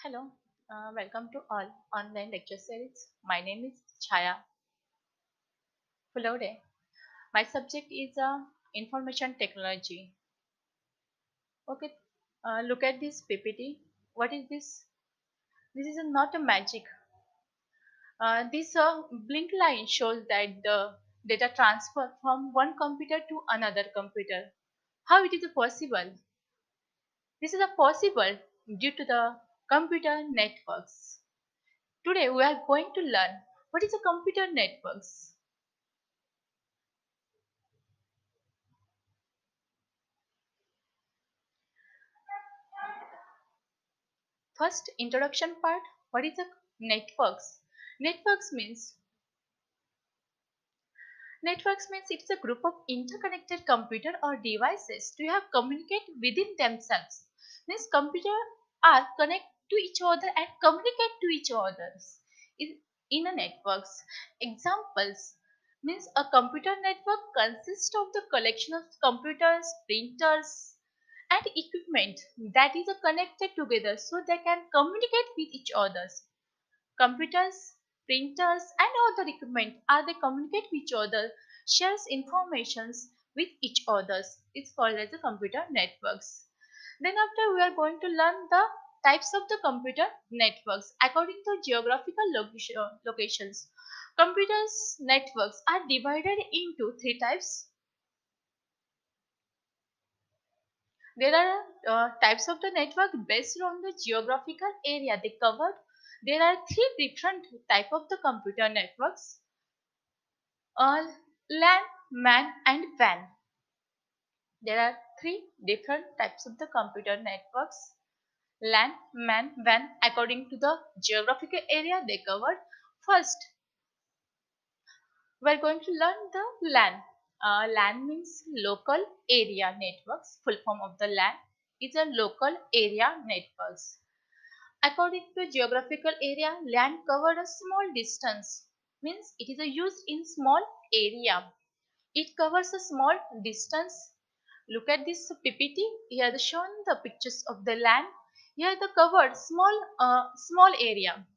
Hello, welcome to all online lecture series. My name is Chaya Fulode. My subject is information technology. Okay, look at this PPT. What is this? This is not a magic. This blink line shows that the data transfer from one computer to another computer. How it is possible? This is a possible due to the computer networks. Today we are going to learn what is a computer networks. First, introduction part. What is a networks? Networks means networks means it's a group of interconnected computer or devices to have communicate within themselves. Means computer are connect to each other and communicate to each others in a networks. Examples means a computer network consists of the collection of computers, printers, and equipment that is connected together so they can communicate with each others. Computers, printers, and other equipment are they communicate with each other, shares informations with each others. It's called as the computer networks. Then after we are going to learn the types of the computer networks according to geographical locations. Computers networks are divided into three types. There are types of the network based on the geographical area they covered. There are three different type of the computer networks: LAN, MAN, and WAN. There are three different types of the computer networks: LAN, MAN, WAN, according to the geographical area they covered. First, we are going to learn the LAN. LAN means local area networks. Full form of the LAN is a local area networks. According to geographical area, land covered a small distance. Means it is used in small area. It covers a small distance. Look at this PPT. Here the shown the pictures of the land. Here the covered small area.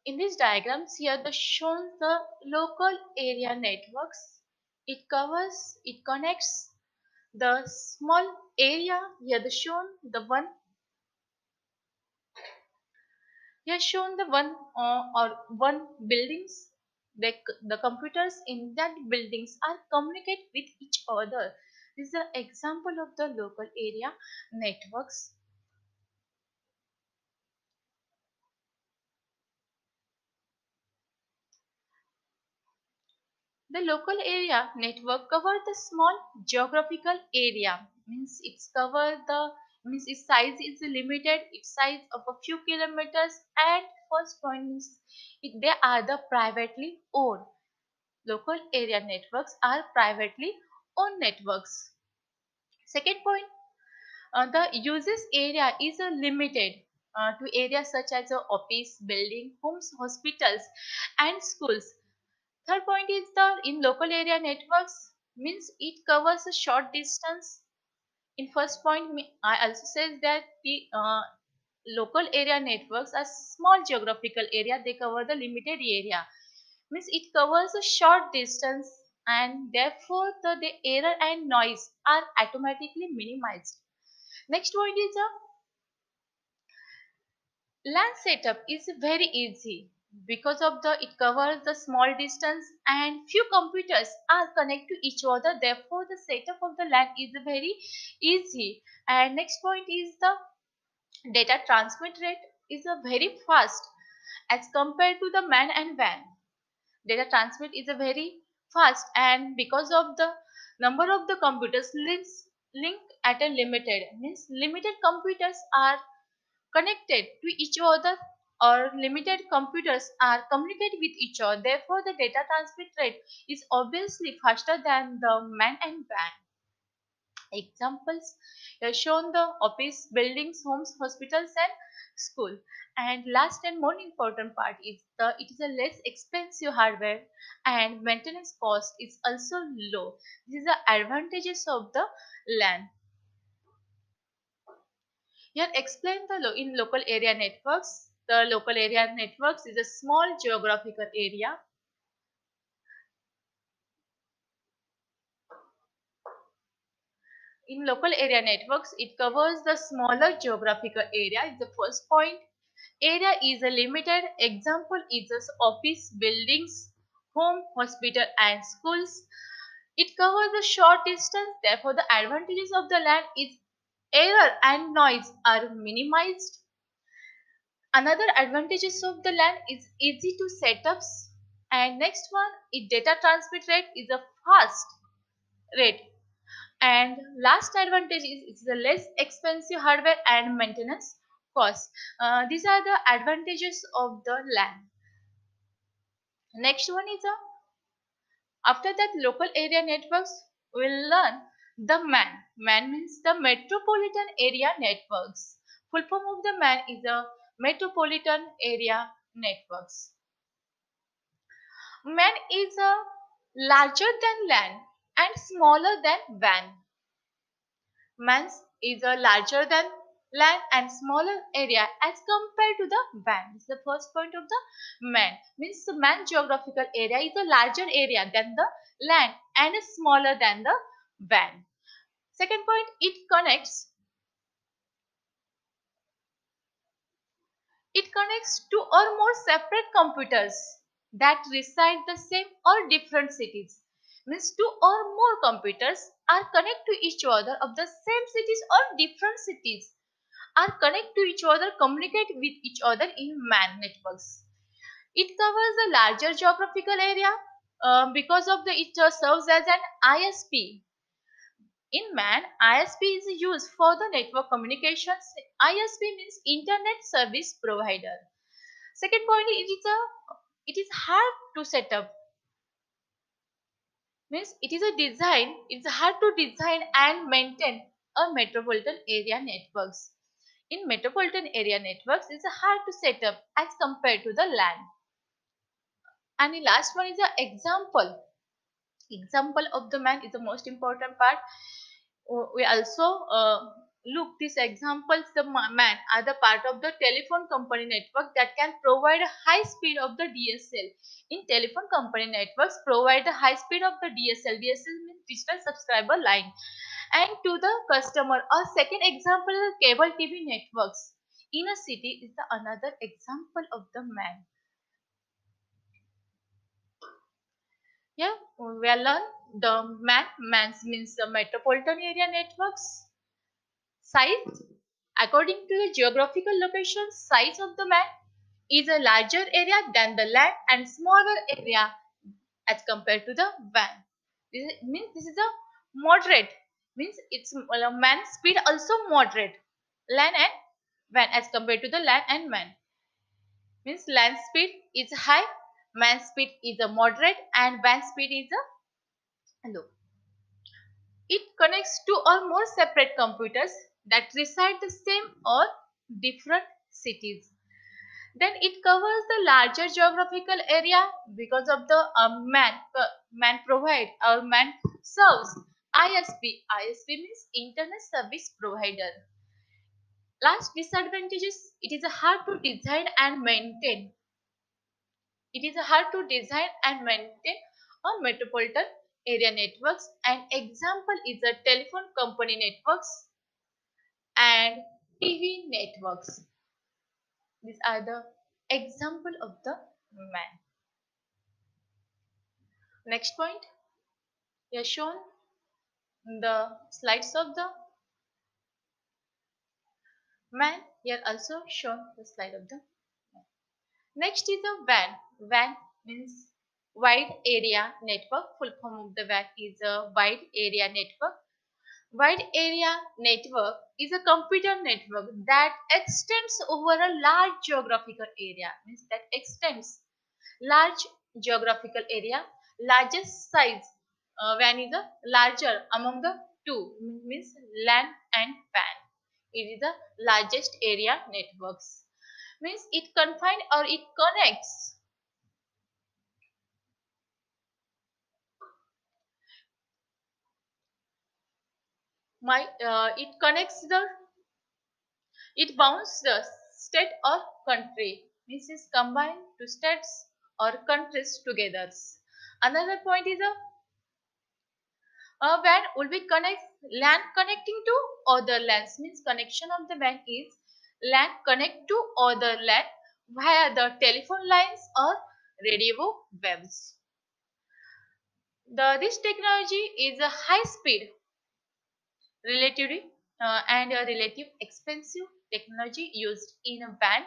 In these diagrams, here the shown the local area networks. It connects the small area. Here the shown the one. Here shown the one or one buildings. The computers in that buildings are communicate with each other. This is an example of the local area networks. The local area network cover the small geographical area. Means it's cover the means its size is limited. Its size of a few kilometers. At first point means they are the privately owned. Local area networks are privately owned networks. Second point, the uses area is limited to areas such as office, building, homes, hospitals, and schools. Third point is the in local area networks means it covers a short distance. In first point, I also says that the local area networks are small geographical area. They cover the limited area. Means it covers a short distance and therefore the error and noise are automatically minimized. Next point is a LAN setup is very easy because of the it covers the small distance and few computers are connected to each other, therefore the setup of the LAN is very easy. And next point is the data transmit rate is a very fast as compared to the MAN and WAN. Data transmit is a very fast, and because of the number of the computers link at a limited means limited computers are connected to each other or limited computers are communicate with each other, therefore the data transmit rate is obviously faster than the man and van. Examples are shown the office buildings, homes, hospitals, and school. And last and more important part is the it is a less expensive hardware and maintenance cost is also low. This is the advantages of the LAN. Here explain the in local area networks. The local area networks is a small geographical area. In local area networks, it covers the smaller geographical area. Is the first point. Area is a limited. Example is a office, buildings, home, hospital and schools. It covers a short distance. Therefore, the advantages of the land is error and noise are minimized. Another advantages of the LAN is easy to setups. And next one, its data transmit rate is a fast rate. And last advantage is it's the less expensive hardware and maintenance cost. These are the advantages of the LAN. Next one is after that local area networks will learn the MAN. MAN means the Metropolitan Area Networks. Full form of the MAN is a Metropolitan Area Networks. MAN is a larger than LAN and smaller than WAN. MAN is a larger than LAN and smaller area as compared to the WAN. This is the first point of the MAN. Means the MAN geographical area is a larger area than the LAN and is smaller than the WAN. Second point, it connects two or more separate computers that reside the same or different cities. Means two or more computers are connected to each other of the same cities or different cities are connected to each other, communicate with each other in MAN networks. It covers a larger geographical area because of the it serves as an ISP. In MAN, ISP is used for the network communications. ISP means Internet Service Provider. Second point, it is hard to set up. Means it's hard to design and maintain a metropolitan area networks. In metropolitan area networks, it's hard to set up as compared to the LAN. And the last one is an example. Example of the MAN is the most important part. We also look these examples. The MAN are the part of the telephone company network that can provide a high speed of the DSL. In telephone company networks, provide the high speed of the DSL. DSL means digital subscriber line, and to the customer. A second example is cable TV networks. In a city is the another example of the MAN. Yeah, we will learn the MAN. MAN means the metropolitan area networks. Size, according to the geographical location, size of the MAN is a larger area than the LAN and smaller area as compared to the WAN. Means this is a moderate. Means its MAN speed also moderate. LAN and WAN as compared to the LAN and WAN. Means LAN speed is high, MAN speed is a moderate, and WAN speed is a low. It connects two or more separate computers that reside the same or different cities. Then it covers the larger geographical area because of the MAN provide or MAN serves ISP. ISP means Internet Service Provider. Last disadvantages, it is hard to design and maintain. It is hard to design and maintain a metropolitan area networks. An example is a telephone company networks and TV networks. These are the example of the MAN. Next point, here shown the slides of the MAN. Here also shown the slide of the MAN. Next is a WAN. WAN means wide area network. Full form of the WAN is a wide area network. Wide area network is a computer network that extends over a large geographical area. Means that extends large geographical area. Largest size WAN is a larger among the two. Means LAN and WAN. It is the largest area networks. Means it confines or it connects it connects the It bounds the state or country, means is combined to states or countries together. Another point is a WAN will be LAN connecting to other LANs, means connection of the WAN is LAN connect to other LAN via the telephone lines or radio waves. This technology is a high speed, relatively and a relative expensive technology used in a WAN,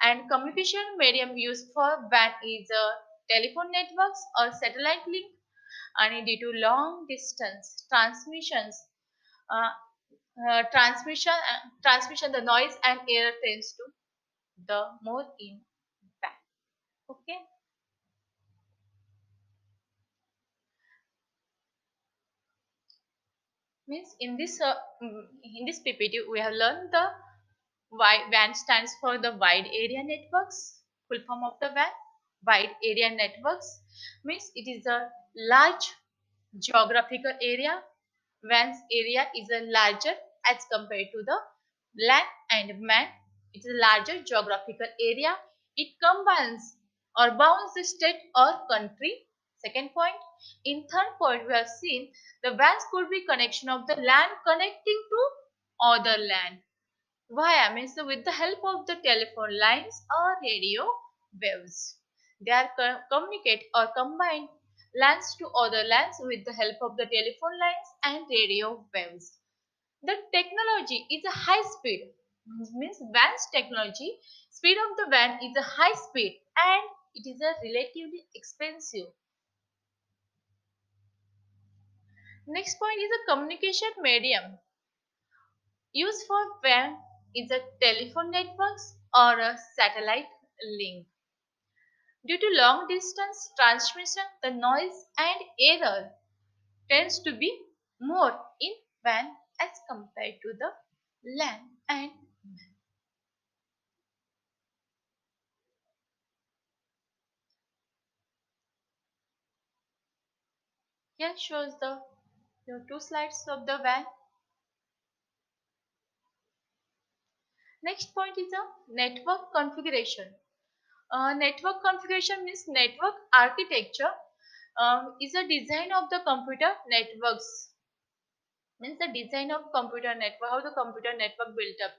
and communication medium used for WAN is telephone networks or satellite link, and due to long distance uh, transmission, the noise and air tends to the more in WAN. Okay, means in this PPT we have learned the WAN stands for the wide area networks. Full form of the WAN, wide area networks, means it is a large geographical area. WAN's area is a larger as compared to the LAN and MAN. It is a larger geographical area. It combines or bounds the state or country. Second point. In third point, we have seen the WANs could be connection of the LAN connecting to other LAN. Via means with the help of the telephone lines or radio waves. They are communicate or combine LANs to other LANs with the help of the telephone lines and radio waves. The technology is a high speed, means WAN's technology. Speed of the WAN is a high speed and it is a relatively expensive. Next point is a communication medium. Used for WAN is a telephone networks or a satellite link. Due to long distance transmission, the noise and error tends to be more in WAN as compared to the LAN and MAN. Here shows the two slides of the WAN. Next point is a network configuration. Network configuration means network architecture is a design of the computer networks, means the design of computer network, how the computer network built up.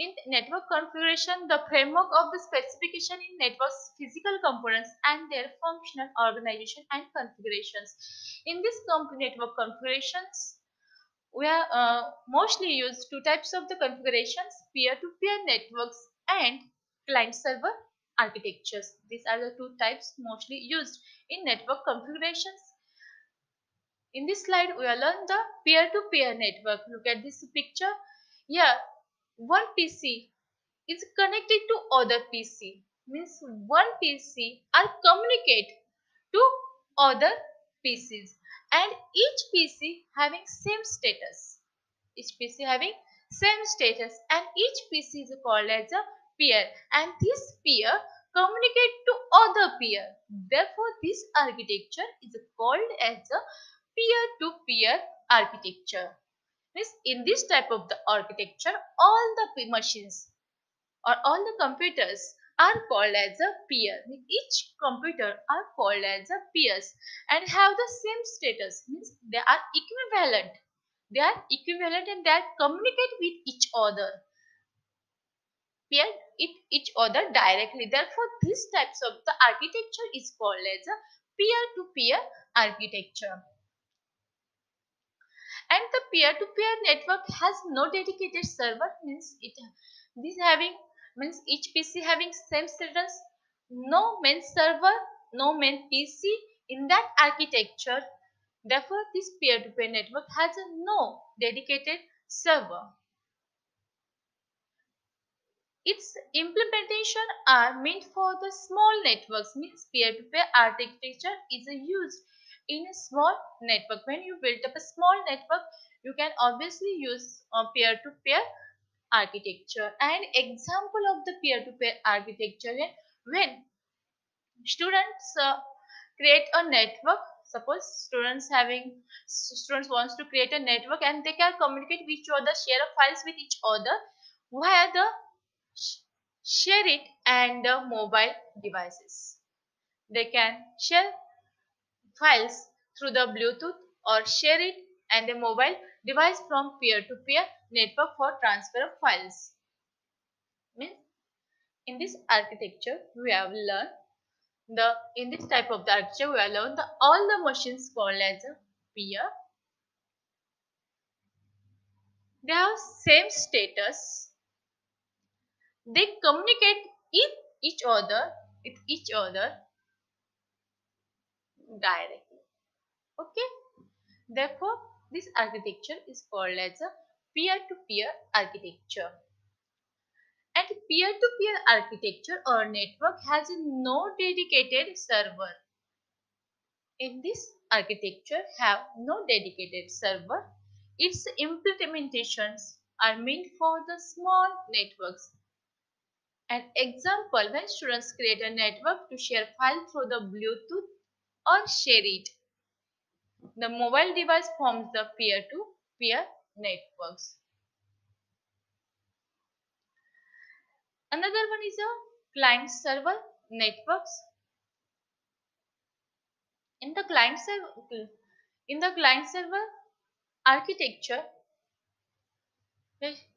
In network configuration, the framework of the specification in network's physical components and their functional organization and configurations. In this network configurations, we are mostly use two types of the configurations: peer-to-peer networks and client-server architectures. These are the two types mostly used in network configurations. In this slide, we will learn the peer-to-peer network. Look at this picture. Here, one PC is connected to other PC. Means one PC are communicate to other PCs, and each PC having same status. Each PC having same status, and each PC is called as a peer, and this peer communicate to other peer. Therefore, this architecture is called as a peer-to-peer architecture. Means in this type of the architecture, all the machines or all the computers are called as a peer. Each computer are called as a peers and have the same status. Means they are equivalent. They are equivalent and they communicate with each other. Peer each other directly. Therefore, these types of the architecture is called as a peer-to-peer architecture. And the peer-to-peer network has no dedicated server, means this having means each PC having same status, no main server, no main PC in that architecture. Therefore, this peer-to-peer network has no dedicated server. Its implementation are meant for the small networks, means peer-to-peer architecture is used in a small network. When you build up a small network, you can obviously use a peer-to-peer architecture. An example of the peer-to-peer architecture is when students create a network. Suppose students wants to create a network and they can communicate with each other, share files with each other. via the sh- share it and the mobile devices. They can share files through the Bluetooth or share it and a mobile device from peer-to-peer network for transfer of files. Means in this architecture we have learned the in this type of the architecture we have learned the all the machines called as a peer. They have same status. They communicate with each other directly. Okay. Therefore, this architecture is called as a peer-to-peer architecture. And peer-to-peer architecture or network has no dedicated server. In this architecture have no dedicated server. Its implementations are meant for the small networks. An example, when students create a network to share file through the Bluetooth or share it, the mobile device forms the peer-to-peer networks. Another one is a client server networks. In the client server architecture,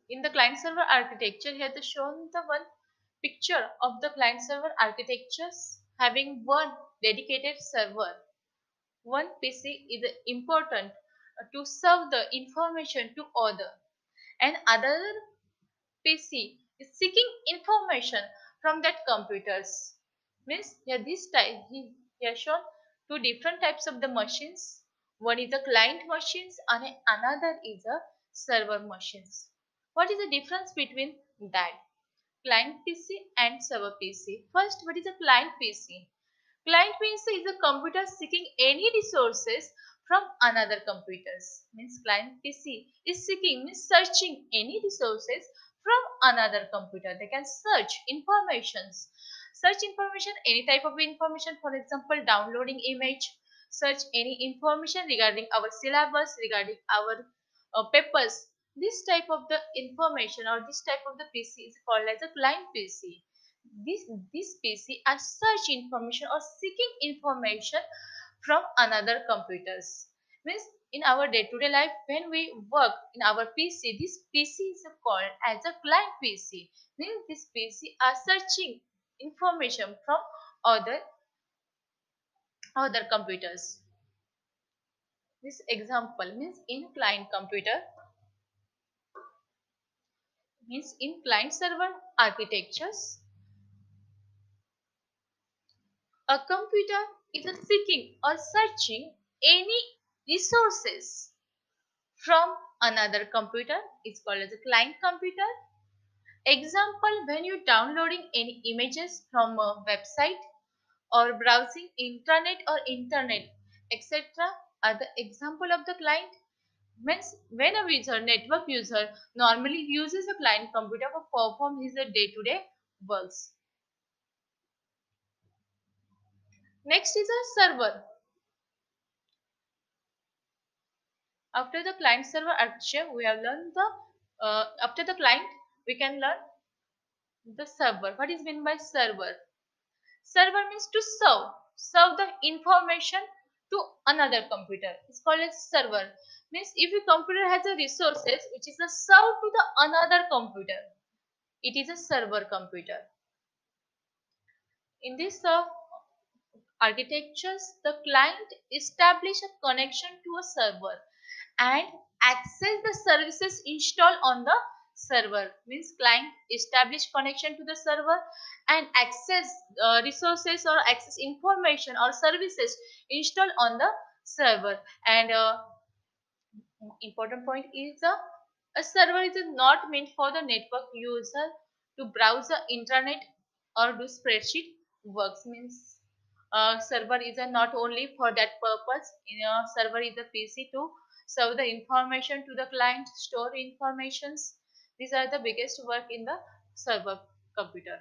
in the client server architecture, here they shown the one picture of the client server architectures having one dedicated server. One PC is important to serve the information to other, and other PC is seeking information from that computers. Means here this type here shown two different types of the machines. One is a client machines and another is a server machines. What is the difference between that? Client PC and server PC. First, what is a client PC? Client PC is a computer seeking any resources from another computers. Means client PC is seeking, means searching any resources from another computer. They can search informations. Search information, any type of information, for example, downloading image, search any information regarding our syllabus, regarding our papers. This type of the information or this type of the PC is called as a client PC. This PC are search information or seeking information from another computers. Means in our day-to-day life when we work in our PC, this PC is called as a client PC. Means this PC are searching information from other computers. This example means in client computer, means in client server architectures, a computer is seeking or searching any resources from another computer. It's called as a client computer. Example, when you downloading any images from a website or browsing internet etc. are the example of the client. Means when a user network user normally uses a client computer to perform his day-to-day works. Next is a server. After the client server architecture, we have learned the after the client we can learn the server. What is meant by server? Server means to serve the information to another computer. It's called as server. Means if a computer has a resources which is a served to the another computer, it is a server computer. In this architectures, the client establish a connection to a server and access the services installed on the server. Means client establish connection to the server and access resources or access information or services installed on the server. And important point is a server is not meant for the network user to browse the internet or do spreadsheet works. Means server is not only for that purpose. Server is a PC to serve the information to the client, store informations. These are the biggest work in the server computer.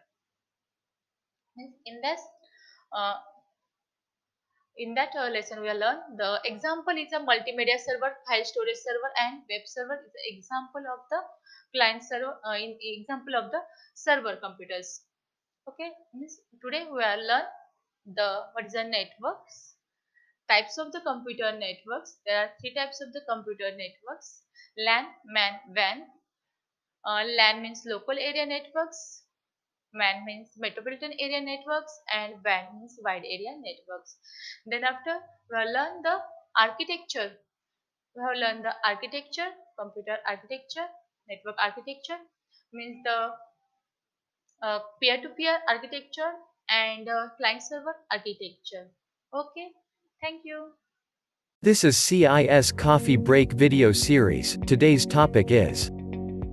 In this uh, In that lesson, we will learn the example is a multimedia server, file storage server, and web server is the example of the client server. In example of the server computers. Okay, today we will learn the what is the networks, types of the computer networks. There are three types of the computer networks: LAN, MAN, WAN. LAN means local area networks. MAN means metropolitan area networks, and WAN means wide area networks. Then after we have learned the architecture. We have learned the architecture, computer architecture, network architecture means the peer-to-peer architecture and client-server architecture. Okay, thank you. This is CIS Coffee Break video series. Today's topic is: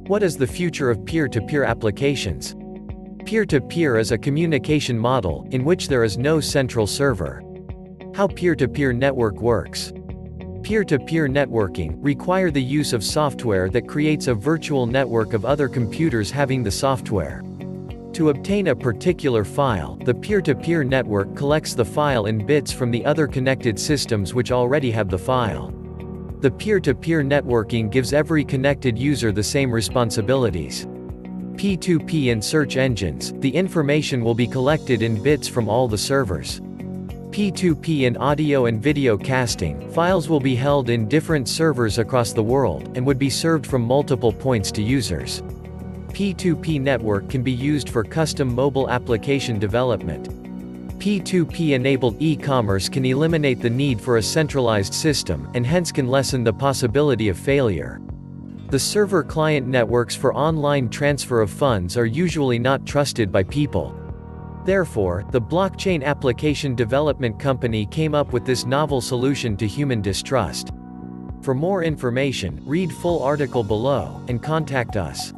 what is the future of peer-to-peer applications? Peer-to-peer is a communication model in which there is no central server. How peer-to-peer network works. Peer-to-peer networking require the use of software that creates a virtual network of other computers having the software. To obtain a particular file, the peer-to-peer network collects the file in bits from the other connected systems which already have the file. The peer-to-peer networking gives every connected user the same responsibilities. P2P in search engines, the information will be collected in bits from all the servers. P2P in audio and video casting, files will be held in different servers across the world, and would be served from multiple points to users. P2P network can be used for custom mobile application development. P2P-enabled e-commerce can eliminate the need for a centralized system, and hence can lessen the possibility of failure. The server-client networks for online transfer of funds are usually not trusted by people. Therefore, the Blockchain Application Development Company came up with this novel solution to human distrust. For more information, read full article below, and contact us.